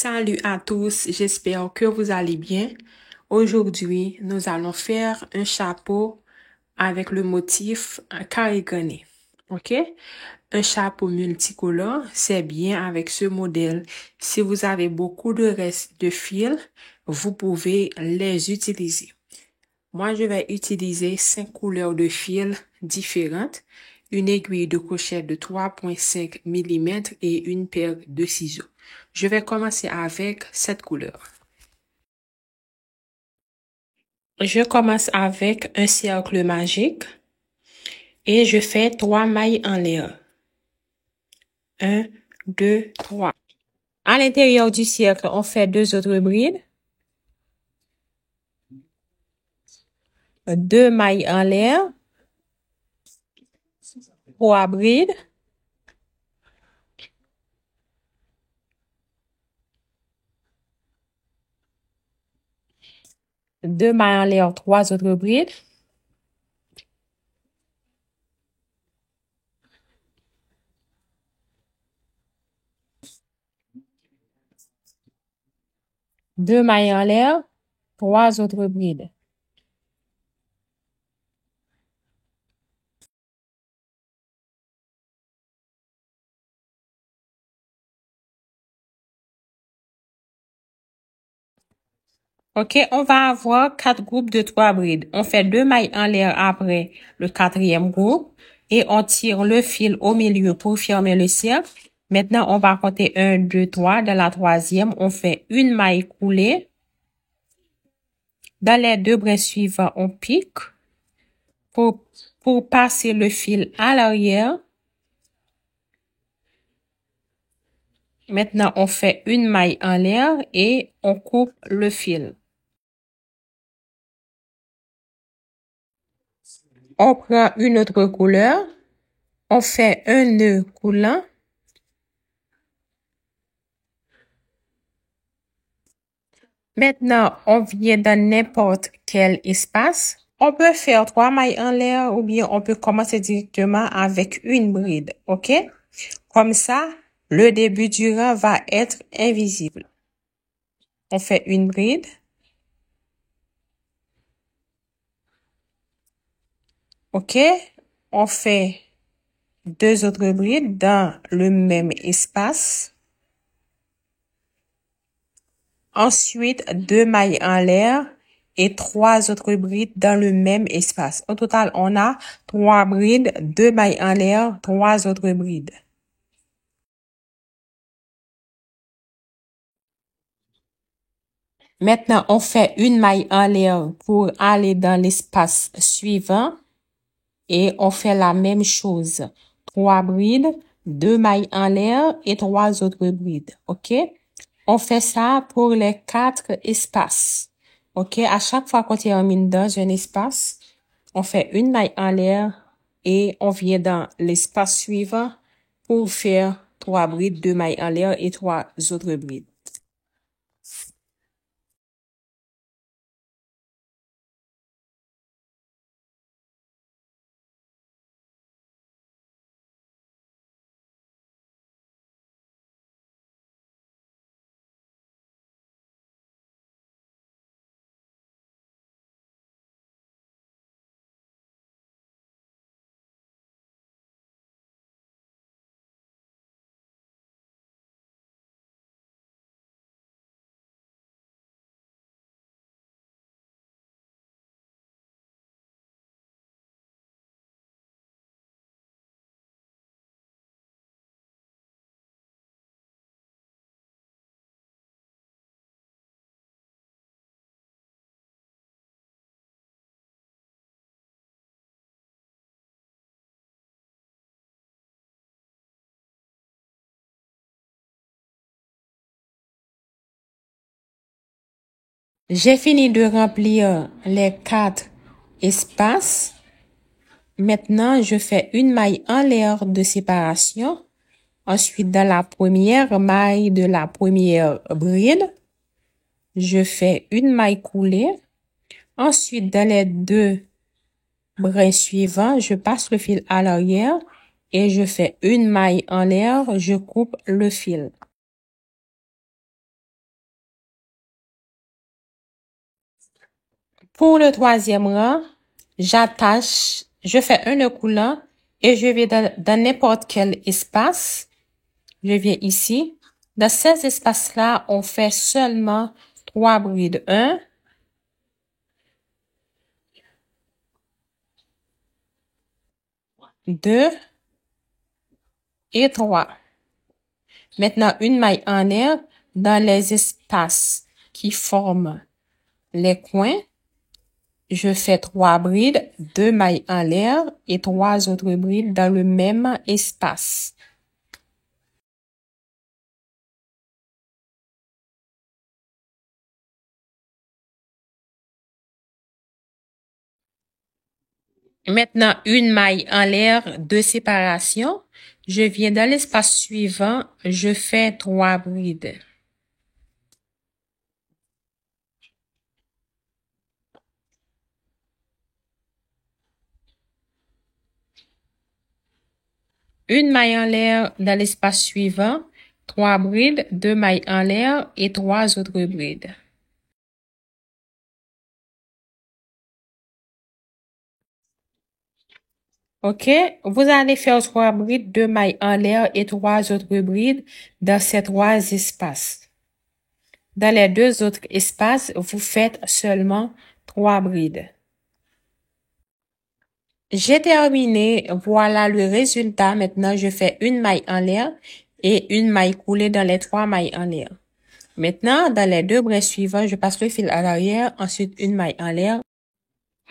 Salut à tous, j'espère que vous allez bien. Aujourd'hui, nous allons faire un chapeau avec le motif carré garni. OK? Un chapeau multicolore, c'est bien avec ce modèle. Si vous avez beaucoup de restes de fil, vous pouvez les utiliser. Moi, je vais utiliser 5 couleurs de fil différentes, une aiguille de crochet de 3,5 mm et une paire de ciseaux. Je vais commencer avec cette couleur. Je commence avec un cercle magique et je fais 3 mailles en l'air. 1, 2, 3. À l'intérieur du cercle, on fait 2 autres brides. 2 mailles en l'air. 3 brides. 2 mailles en l'air, 3 autres brides. Deux mailles en l'air, 3 autres brides. OK, on va avoir 4 groupes de 3 brides. On fait 2 mailles en l'air après le 4e groupe et on tire le fil au milieu pour fermer le cercle. Maintenant, on va compter 1, 2, 3. Dans la 3e, on fait une maille coulée. Dans les 2 brins suivants, on pique pour passer le fil à l'arrière. Maintenant, on fait une maille en l'air et on coupe le fil. On prend une autre couleur. On fait un nœud coulant. Maintenant, on vient dans n'importe quel espace. On peut faire 3 mailles en l'air ou bien on peut commencer directement avec une bride, OK? Comme ça, le début du rang va être invisible. On fait une bride. OK? On fait 2 autres brides dans le même espace. Ensuite, 2 mailles en l'air et 3 autres brides dans le même espace. Au total, on a 3 brides, 2 mailles en l'air, 3 autres brides. Maintenant, on fait une maille en l'air pour aller dans l'espace suivant et on fait la même chose. 3 brides, 2 mailles en l'air et 3 autres brides. OK? On fait ça pour les 4 espaces. OK? À chaque fois qu'on termine dans un espace, on fait une maille en l'air et on vient dans l'espace suivant pour faire 3 brides, 2 mailles en l'air et 3 autres brides. J'ai fini de remplir les 4 espaces. Maintenant, je fais une maille en l'air de séparation. Ensuite, dans la première maille de la première bride, je fais une maille coulée. Ensuite, dans les 2 brins suivants, je passe le fil à l'arrière et je fais une maille en l'air, je coupe le fil. Pour le troisième rang, j'attache, je fais un nœud coulant et je vais dans n'importe quel espace. Je viens ici. Dans ces espaces-là, on fait seulement 3 brides. 1, 2 et 3. Maintenant, une maille en l'air dans les espaces qui forment les coins. Je fais 3 brides, 2 mailles en l'air et 3 autres brides dans le même espace. Maintenant, une maille en l'air de séparation. Je viens dans l'espace suivant, je fais 3 brides. Une maille en l'air dans l'espace suivant, 3 brides, 2 mailles en l'air et 3 autres brides. OK? Vous allez faire 3 brides, 2 mailles en l'air et 3 autres brides dans ces 3 espaces. Dans les 2 autres espaces, vous faites seulement 3 brides. J'ai terminé. Voilà le résultat. Maintenant, je fais une maille en l'air et une maille coulée dans les 3 mailles en l'air. Maintenant, dans les 2 brins suivants, je passe le fil à l'arrière, ensuite une maille en l'air.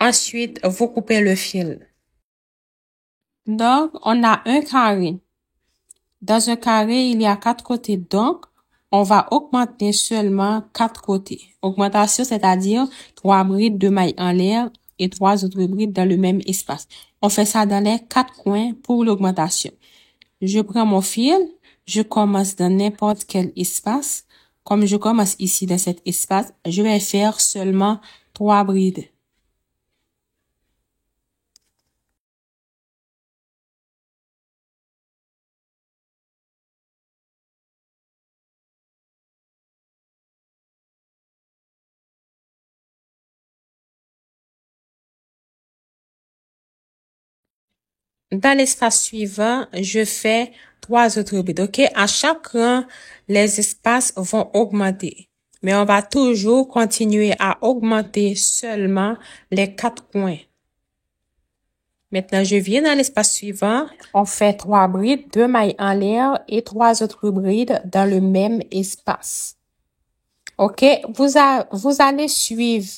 Ensuite, vous coupez le fil. Donc, on a un carré. Dans un carré, il y a 4 côtés. Donc, on va augmenter seulement 4 côtés. Augmentation, c'est-à-dire 3 brides, 2 mailles en l'air et 3 autres brides dans le même espace. On fait ça dans les 4 coins pour l'augmentation. Je prends mon fil, je commence dans n'importe quel espace. Comme je commence ici dans cet espace, je vais faire seulement 3 brides. Dans l'espace suivant, je fais 3 autres brides. OK? À chaque rang, les espaces vont augmenter. Mais on va toujours continuer à augmenter seulement les 4 coins. Maintenant, je viens dans l'espace suivant. On fait 3 brides, 2 mailles en l'air et 3 autres brides dans le même espace. OK? Vous allez suivre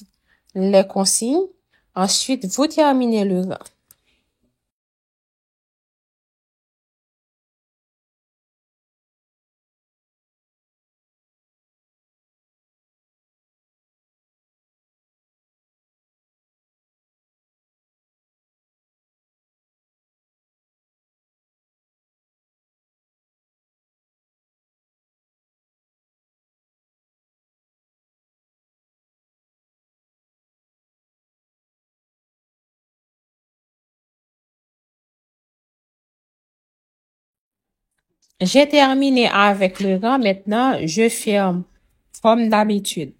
les consignes. Ensuite, vous terminez le rang. J'ai terminé avec le rang. Maintenant, je ferme comme d'habitude.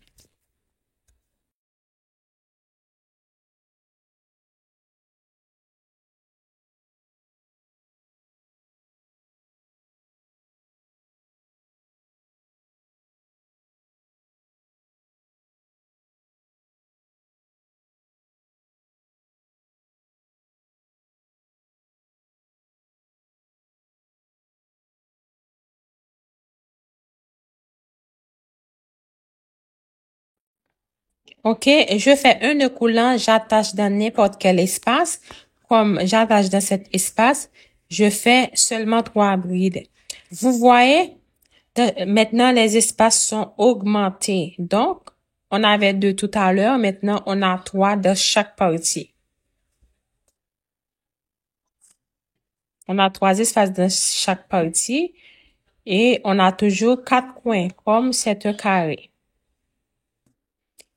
OK, je fais un nœud coulant, j'attache dans n'importe quel espace. Comme j'attache dans cet espace, je fais seulement 3 brides. Vous voyez, maintenant les espaces sont augmentés. Donc, on avait 2 tout à l'heure, maintenant on a 3 dans chaque partie. On a 3 espaces dans chaque partie et on a toujours 4 coins comme c'est un carré.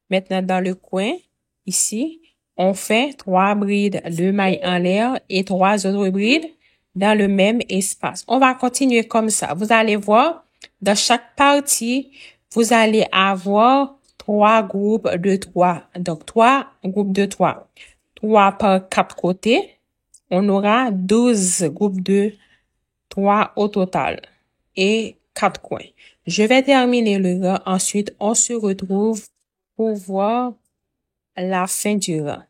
Maintenant, dans le coin, ici, on fait 3 brides, 2 mailles en l'air et 3 autres brides dans le même espace. On va continuer comme ça. Vous allez voir, dans chaque partie, vous allez avoir 3 groupes de 3. Donc, 3 groupes de 3. 3 par 4 côtés. On aura 12 groupes de 3 au total. Et 4 coins. Je vais terminer le rang. Ensuite, on se retrouve pour voir la fin du rang.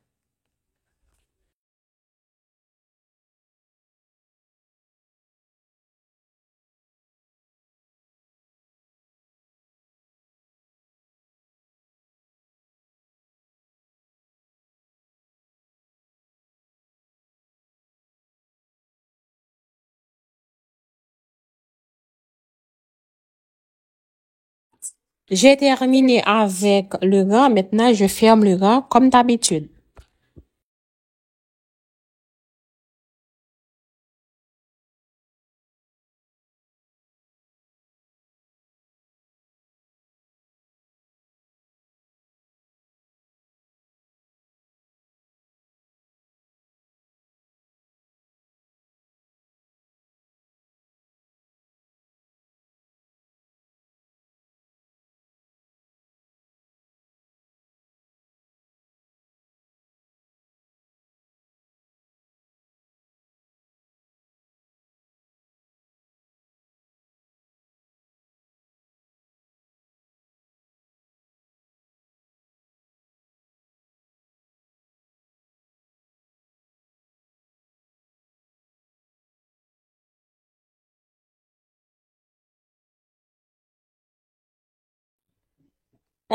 J'ai terminé avec le rang. Maintenant, je ferme le rang comme d'habitude.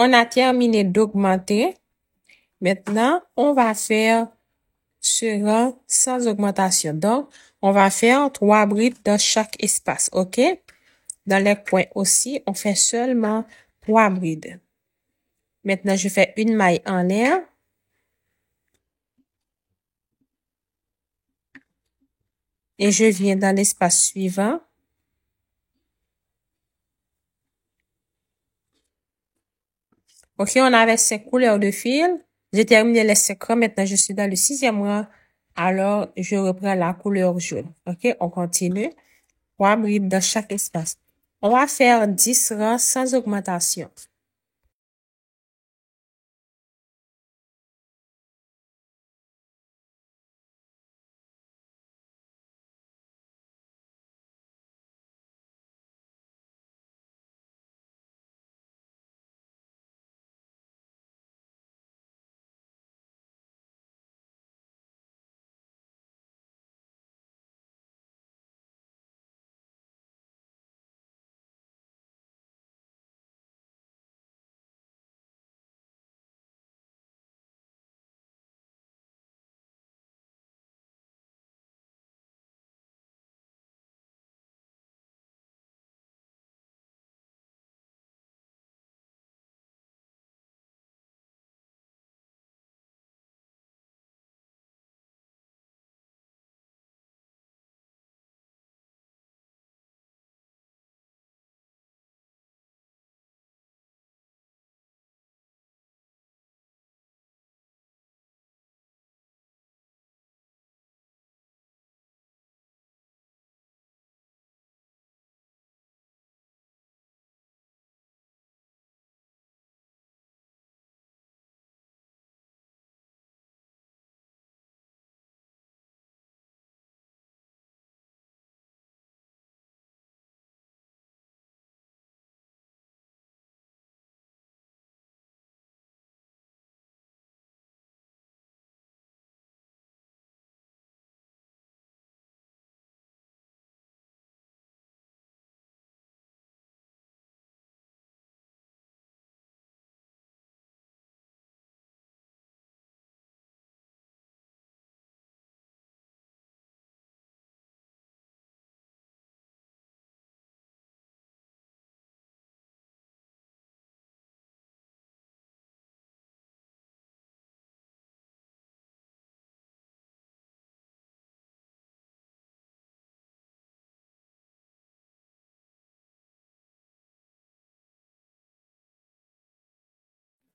On a terminé d'augmenter. Maintenant, on va faire ce rang sans augmentation. Donc, on va faire 3 brides dans chaque espace, OK? Dans les coins aussi, on fait seulement 3 brides. Maintenant, je fais une maille en l'air. Et je viens dans l'espace suivant. OK, on avait 5 couleurs de fil. J'ai terminé les 5 rangs. Maintenant, je suis dans le 6e rang. Alors, je reprends la couleur jaune. OK, on continue. 3 brides dans chaque espace. On va faire 10 rangs sans augmentation.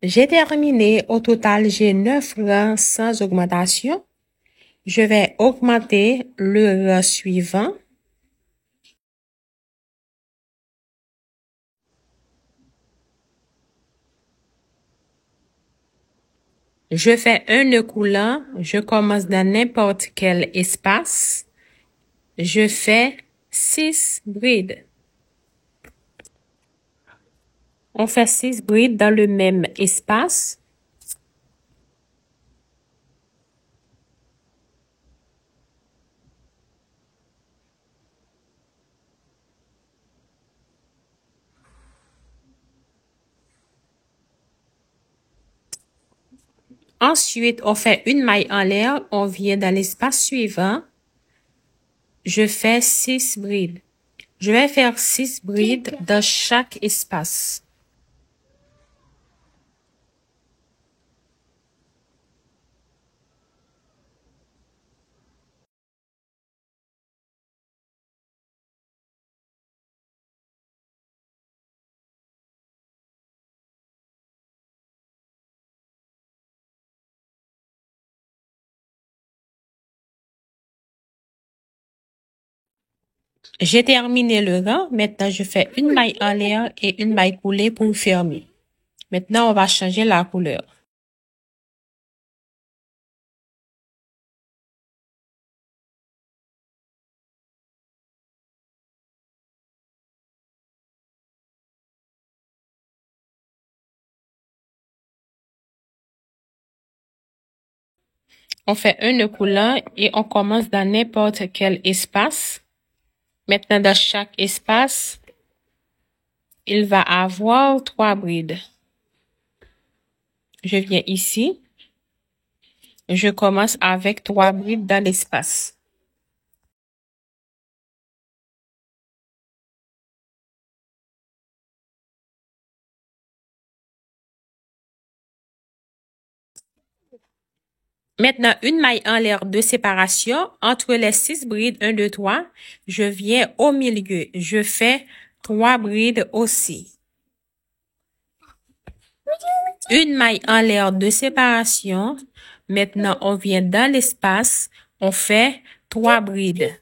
J'ai terminé. Au total, j'ai 9 rangs sans augmentation. Je vais augmenter le rang suivant. Je fais un nœud coulant. Je commence dans n'importe quel espace. Je fais 6 brides. On fait 6 brides dans le même espace. Ensuite, on fait une maille en l'air. On vient dans l'espace suivant. Je fais 6 brides. Je vais faire 6 brides dans chaque espace. J'ai terminé le rang. Maintenant, je fais une maille en l'air et une maille coulée pour fermer. Maintenant, on va changer la couleur. On fait un nœud coulant et on commence dans n'importe quel espace. Maintenant, dans chaque espace, il va avoir 3 brides. Je viens ici. Je commence avec 3 brides dans l'espace. Maintenant, une maille en l'air de séparation entre les 6 brides 1, 2, 3. Je viens au milieu. Je fais 3 brides aussi. Une maille en l'air de séparation. Maintenant, on vient dans l'espace. On fait 3 brides.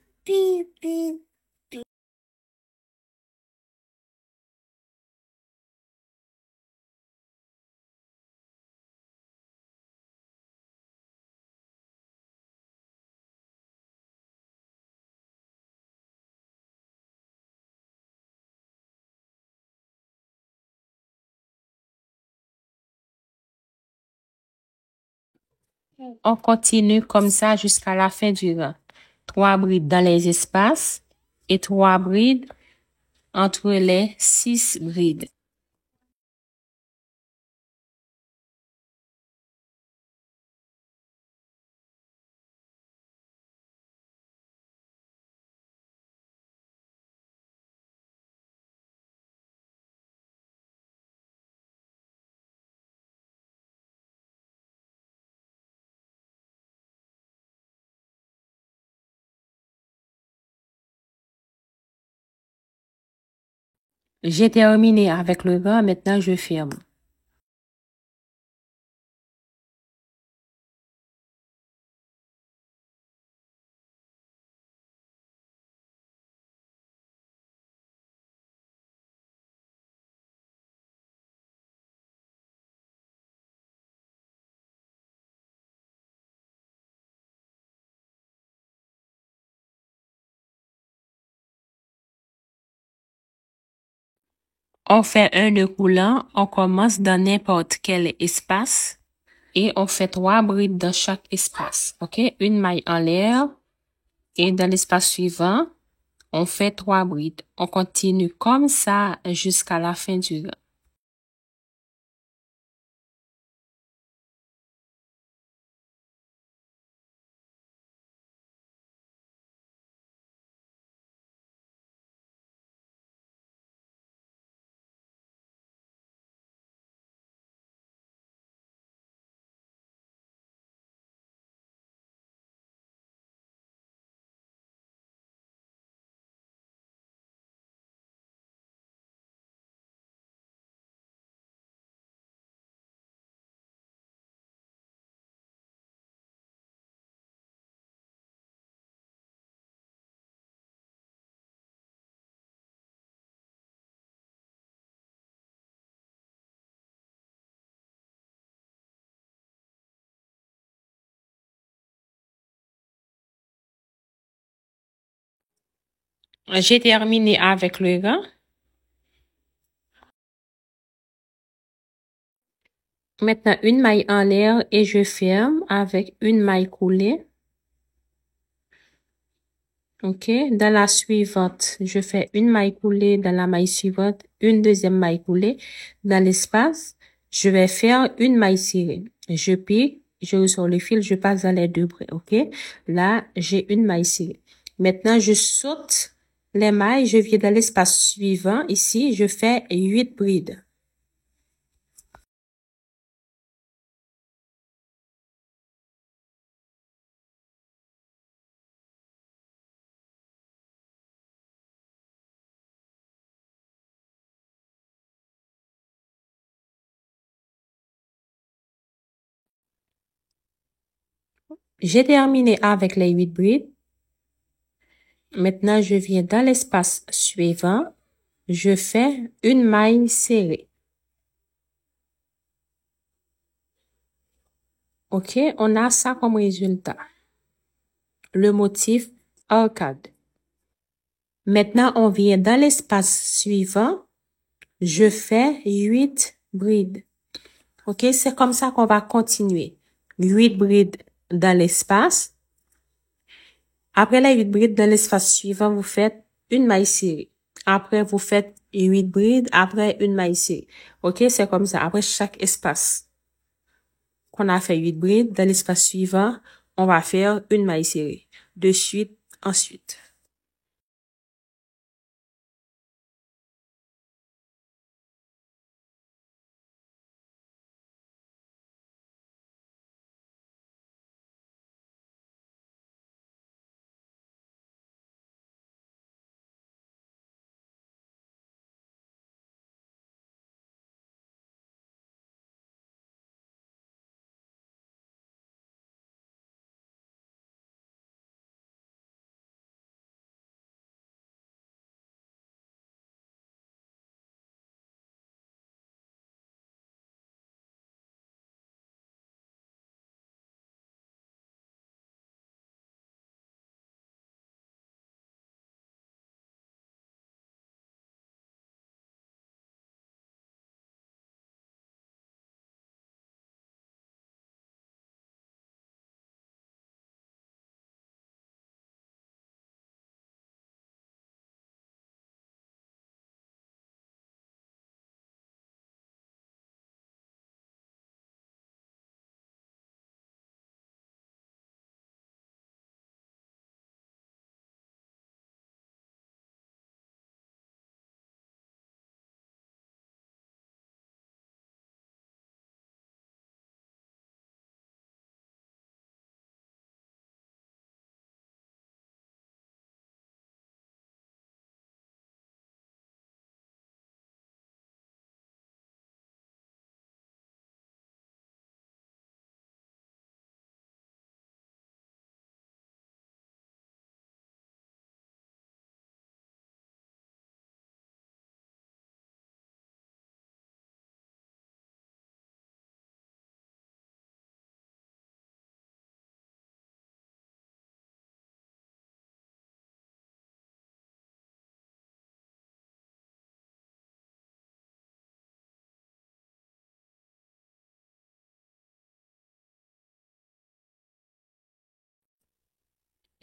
On continue comme ça jusqu'à la fin du rang. 3 brides dans les espaces et 3 brides entre les 6 brides. J'ai terminé avec le rang. Maintenant, je ferme. On fait un nœud coulant. On commence dans n'importe quel espace et on fait 3 brides dans chaque espace. OK? Une maille en l'air et dans l'espace suivant, on fait 3 brides. On continue comme ça jusqu'à la fin du rang. J'ai terminé avec le rang. Maintenant, une maille en l'air et je ferme avec une maille coulée. OK. Dans la suivante, je fais une maille coulée. Dans la maille suivante, une deuxième maille coulée. Dans l'espace, je vais faire une maille serrée. Je pique, je ressors le fil, je passe dans les deux bouts. OK. Là, j'ai une maille serrée. Maintenant, je saute les mailles, je viens dans l'espace suivant. Ici, je fais 8 brides. J'ai terminé avec les 8 brides. Maintenant, je viens dans l'espace suivant. Je fais une maille serrée. OK, on a ça comme résultat. Le motif arcade. Maintenant, on vient dans l'espace suivant. Je fais 8 brides. OK, c'est comme ça qu'on va continuer. 8 brides dans l'espace. Après les 8 brides dans l'espace suivant, vous faites une maille serrée. Après, vous faites 8 brides, après une maille serrée. OK, c'est comme ça. Après chaque espace qu'on a fait 8 brides, dans l'espace suivant, on va faire une maille serrée. De suite, ensuite.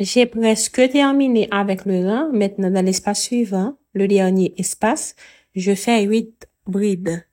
J'ai presque terminé avec le rang. Maintenant, dans l'espace suivant, le dernier espace, je fais 8 brides.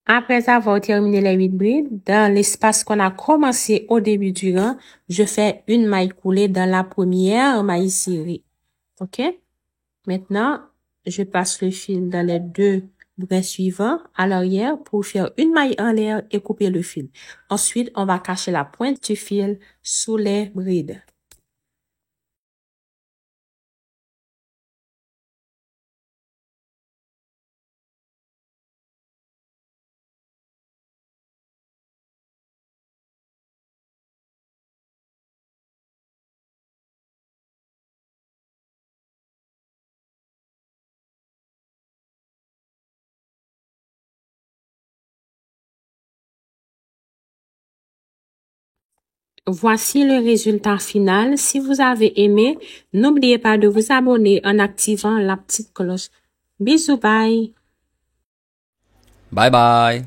Après avoir terminé les 8 brides, dans l'espace qu'on a commencé au début du rang, je fais une maille coulée dans la première maille serrée. OK? Maintenant, je passe le fil dans les deux brins suivants à l'arrière pour faire une maille en l'air et couper le fil. Ensuite, on va cacher la pointe du fil sous les brides. Voici le résultat final. Si vous avez aimé, n'oubliez pas de vous abonner en activant la petite cloche. Bisous, bye. Bye bye.